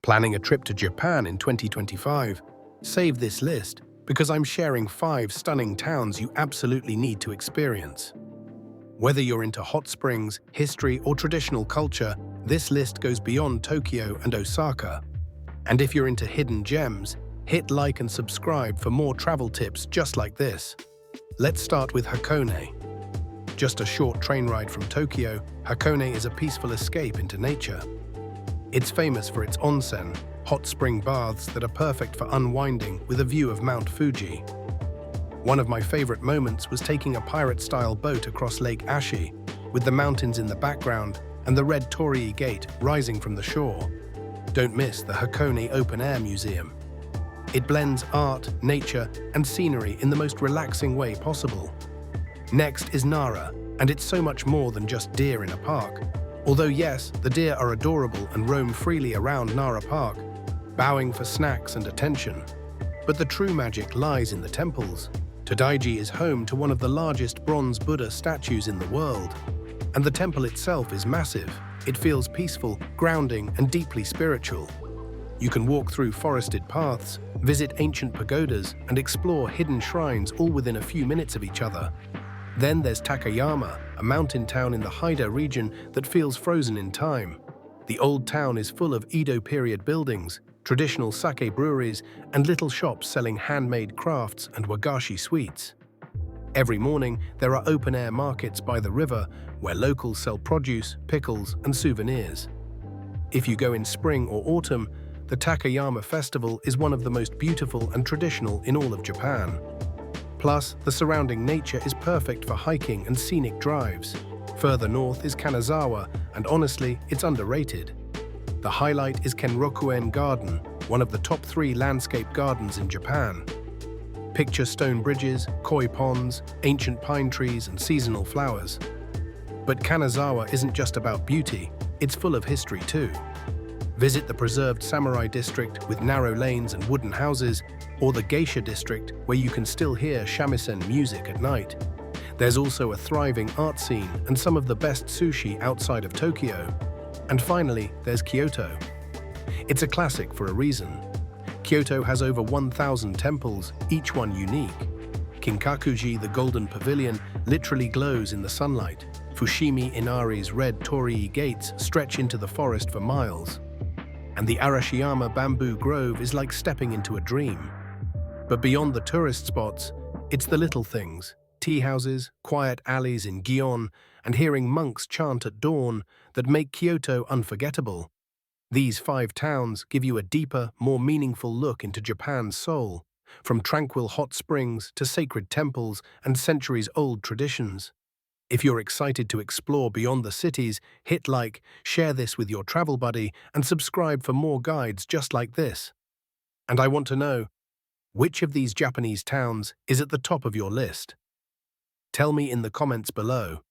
Planning a trip to Japan in 2025? Save this list because I'm sharing 5 stunning towns you absolutely need to experience. Whether you're into hot springs, history, or traditional culture, this list goes beyond Tokyo and Osaka. And if you're into hidden gems, hit like and subscribe for more travel tips just like this. Let's start with Hakone. Just a short train ride from Tokyo, Hakone is a peaceful escape into nature. It's famous for its onsen, hot spring baths that are perfect for unwinding with a view of Mount Fuji. One of my favorite moments was taking a pirate-style boat across Lake Ashi, with the mountains in the background and the red torii gate rising from the shore. Don't miss the Hakone Open Air Museum. It blends art, nature, and scenery in the most relaxing way possible. Next is Nara, and it's so much more than just deer in a park. Although yes, the deer are adorable and roam freely around Nara Park, bowing for snacks and attention. But the true magic lies in the temples. Todaiji is home to one of the largest bronze Buddha statues in the world. And the temple itself is massive. It feels peaceful, grounding, and deeply spiritual. You can walk through forested paths, visit ancient pagodas, and explore hidden shrines all within a few minutes of each other. Then there's Takayama, a mountain town in the Haida region that feels frozen in time. The old town is full of Edo period buildings, traditional sake breweries, and little shops selling handmade crafts and wagashi sweets. Every morning, there are open-air markets by the river where locals sell produce, pickles, and souvenirs. If you go in spring or autumn, the Takayama Festival is one of the most beautiful and traditional in all of Japan. Plus, the surrounding nature is perfect for hiking and scenic drives. Further north is Kanazawa, and honestly, it's underrated. The highlight is Kenrokuen Garden, one of the top 3 landscape gardens in Japan. Picture stone bridges, koi ponds, ancient pine trees, and seasonal flowers. But Kanazawa isn't just about beauty, it's full of history too. Visit the preserved samurai district with narrow lanes and wooden houses, or the geisha district where you can still hear shamisen music at night. There's also a thriving art scene and some of the best sushi outside of Tokyo. And finally, there's Kyoto. It's a classic for a reason. Kyoto has over 1,000 temples, each one unique. Kinkakuji, the Golden Pavilion, literally glows in the sunlight. Fushimi Inari's red torii gates stretch into the forest for miles. And the Arashiyama Bamboo Grove is like stepping into a dream. But beyond the tourist spots, it's the little things. Tea houses, quiet alleys in Gion, and hearing monks chant at dawn that make Kyoto unforgettable. These 5 towns give you a deeper, more meaningful look into Japan's soul, from tranquil hot springs to sacred temples and centuries-old traditions. If you're excited to explore beyond the cities, hit like, share this with your travel buddy, and subscribe for more guides just like this. And I want to know, which of these Japanese towns is at the top of your list? Tell me in the comments below.